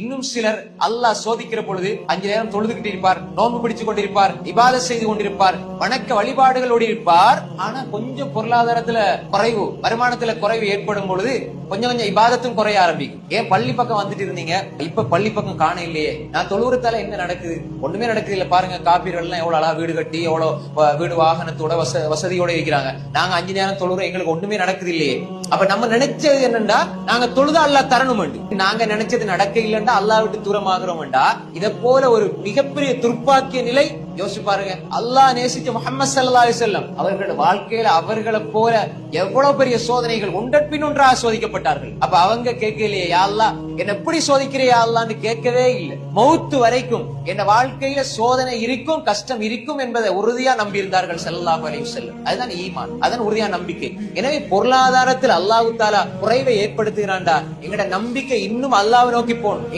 இன்னும் சிலர் அல்லாஹ் சோதிக்கிற பொழுது 5 நேரம் தொழுதுகிட்டு இருப்பார், நோன்பு பிடிச்சு கொண்டிருப்பார், இபாதத் செய்து கொண்டிருப்பார், வணக்க வழிபாடுகளோடு இருப்பார். ஆனா கொஞ்சம் பொருளாதாரத்துல குறைவு, வருமானத்துல குறைவு ஏற்படும் பொழுது கொஞ்சம் கொஞ்சம் இபாதத்தும் குறைய ஆரம்பிக்கும். ஏன் பள்ளி பக்கம் வந்துட்டு இருந்தீங்க, இப்ப பள்ளி பக்கம் காண இல்லையே, நான் தொழுவுறதால என்ன நடக்குது, ஒண்ணுமே நடக்குது இல்ல. பாருங்க காப்பீர்கள் எல்லாம் எவ்வளவு அழகா வீடு கட்டி எவ்வளவு வீடு வாகனத்தோட வசதியோட இருக்கிறாங்க. நாங்க 5 நேரம் தொழுறோம், எங்களுக்கு ஒண்ணுமே நடக்குது இல்லையே. அப்ப நம்ம நினைச்சது என்னண்டா, நாங்க தொழுதா அல்லாஹ் தரணும், நாங்க நினைச்சது நடக்க இல்லைண்டா அல்லாஹ் விட்டு தூரமாகிறோம்டா. இத போல ஒரு மிகப்பெரிய துர்ப்பாக்கிய நிலை யோசிச்சு பாருங்க. அல்லாஹ் நேசிச்ச முஹம்மது ஸல்லல்லாஹு அலைஹி வஸல்லம் அவர்களோட வாழ்க்கையில அவர்களை போல எவ்வளவு பெரிய சோதனைகள் ஒன்றன் ஒன்றாக சோதிக்கப்பட்டார்கள். அப்ப அவங்க கேட்கலையே, யா அல்லாஹ் என்ன எப்படி சோதிக்கிறியா அல்லாஹ்னு கேட்கவே இல்லை. மௌத்து வரைக்கும் என் வாழ்க்கையில சோதனை இருக்கும், கஷ்டம் இருக்கும் என்பதை உறுதியா நம்பி இருந்தார்கள் ஸல்லல்லாஹு அலைஹி வஸல்லம். அதுதான் ஈமான், அதுதான் உறுதியான நம்பிக்கை. எனவே பொருளாதாரத்தில் அல்லாஹ் தஆலா குறைவை ஏற்படுத்துகிறான்டா, எங்கட நம்பிக்கை இன்னும் அல்லாஹ்வை நோக்கி போகணும்.